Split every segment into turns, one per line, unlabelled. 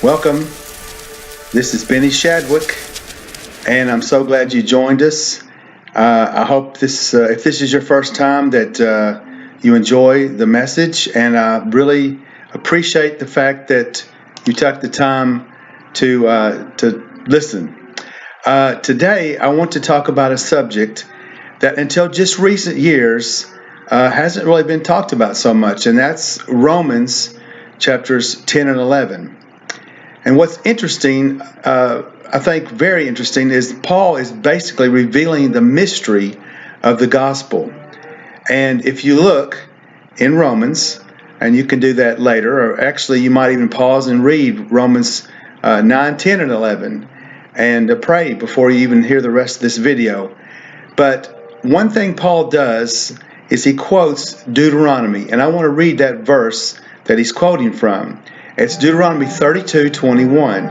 Welcome. This is Benny Shadwick, and I'm so glad you joined us. I hope if this is your first time, that you enjoy the message, and I really appreciate the fact that you took the time to listen. Today, I want to talk about a subject that until just recent years hasn't really been talked about so much, and that's Romans chapters 10 and 11. And what's interesting, I think very interesting, is Paul is basically revealing the mystery of the gospel. And if you look in Romans, and you can do that later, or actually you might even pause and read Romans 9, 10, and 11, and pray before you even hear the rest of this video. But one thing Paul does is he quotes Deuteronomy, and I want to read that verse that he's quoting from. It's Deuteronomy 32:21,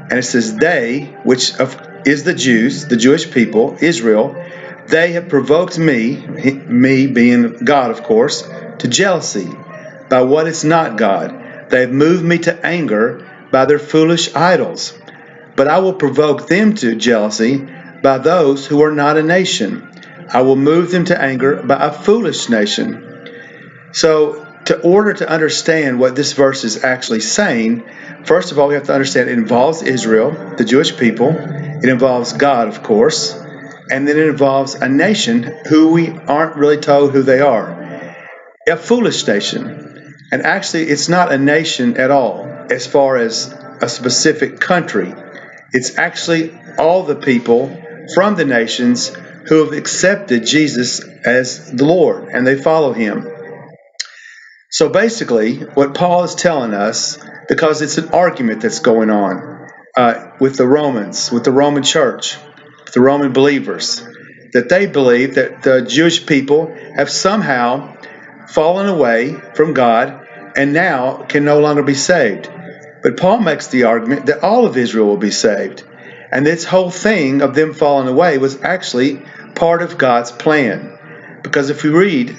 and it says, "They, which is the Jews, the Jewish people, Israel, they have provoked me being God, of course, to jealousy by what is not God. They have moved me to anger by their foolish idols. But I will provoke them to jealousy by those who are not a nation. I will move them to anger by a foolish nation." So, in order to understand what this verse is actually saying, first of all, we have to understand it involves Israel, the Jewish people. It involves God, of course. And then it involves a nation who we aren't really told who they are. A foolish nation. And actually, it's not a nation at all as far as a specific country. It's actually all the people from the nations who have accepted Jesus as the Lord, and they follow him. So basically, what Paul is telling us, because it's an argument that's going on with the Romans, with the Roman church, with the Roman believers, that they believe that the Jewish people have somehow fallen away from God and now can no longer be saved. But Paul makes the argument that all of Israel will be saved. And this whole thing of them falling away was actually part of God's plan. Because if we read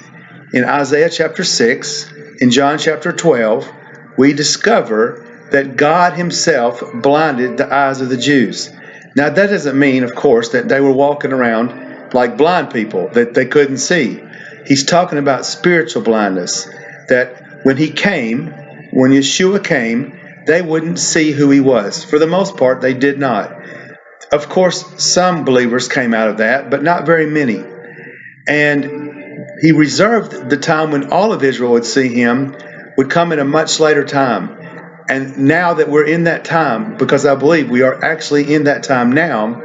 in Isaiah chapter 6, in John chapter 12, we discover that God himself blinded the eyes of the Jews. Now that doesn't mean, of course, that they were walking around like blind people, that they couldn't see. He's talking about spiritual blindness, that when Yeshua came, they wouldn't see who he was. For the most part, they did not. Of course, some believers came out of that, but not very many. And he reserved the time when all of Israel would see him would come at a much later time. And now that we're in that time, because I believe we are actually in that time now,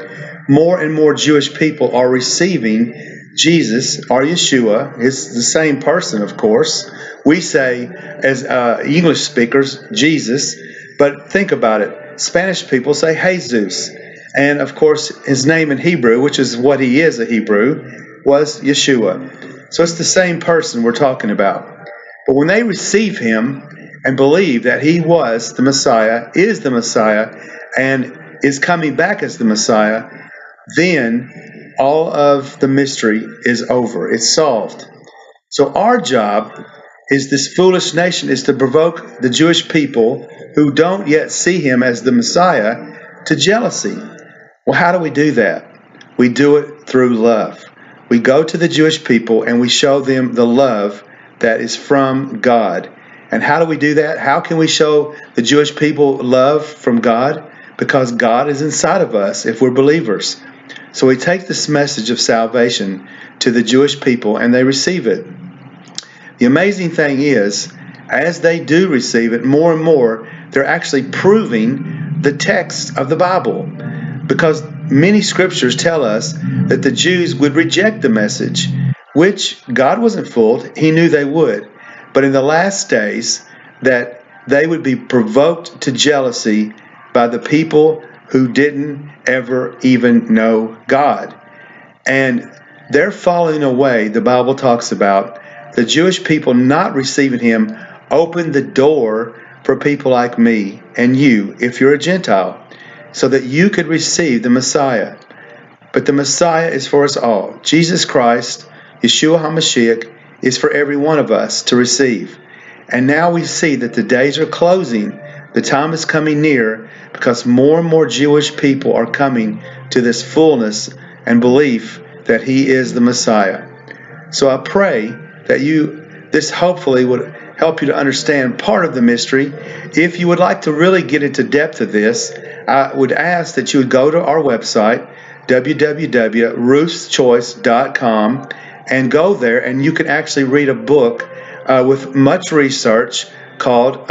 more and more Jewish people are receiving Jesus, or Yeshua. It's the same person, of course. We say, as English speakers, Jesus. But think about it. Spanish people say Jesus. And, of course, his name in Hebrew, which is what he is, a Hebrew, was Yeshua. So it's the same person we're talking about. But when they receive him and believe that he was the Messiah, is the Messiah, and is coming back as the Messiah, then all of the mystery is over. It's solved. So our job is this foolish nation is to provoke the Jewish people who don't yet see him as the Messiah to jealousy. Well, how do we do that? We do it through love. We go to the Jewish people and we show them the love that is from God. And how do we do that? How can we show the Jewish people love from God? Because God is inside of us if we're believers. So we take this message of salvation to the Jewish people and they receive it. The amazing thing is, as they do receive it more and more, they're actually proving the text of the Bible. Because many scriptures tell us that the Jews would reject the message, which God wasn't fooled. He knew they would. But in the last days, that they would be provoked to jealousy by the people who didn't ever even know God. And their falling away, the Bible talks about, the Jewish people not receiving him opened the door for people like me and you, if you're a Gentile, so that you could receive the Messiah. But the Messiah is for us all. Jesus Christ, Yeshua HaMashiach, is for every one of us to receive. And now we see that the days are closing The time is coming near because more and more Jewish people are coming to this fullness and belief that he is the Messiah. So I pray that this hopefully would help you to understand part of the mystery. If you would like to really get into depth of this, I would ask that you would go to our website, www.ruthschoice.com, and go there, and you can actually read a book with much research called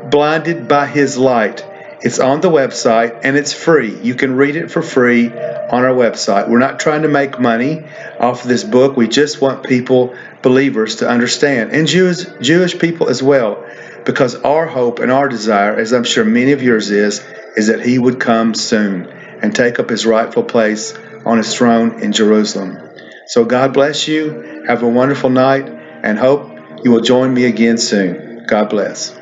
Blinded by His Light. It's on the website, and it's free. You can read it for free on our website. We're not trying to make money off of this book. We just want people, believers, to understand, and Jewish people as well, because our hope and our desire, as I'm sure many of yours is that he would come soon and take up his rightful place on his throne in Jerusalem. So God bless you. Have a wonderful night, and hope you will join me again soon. God bless.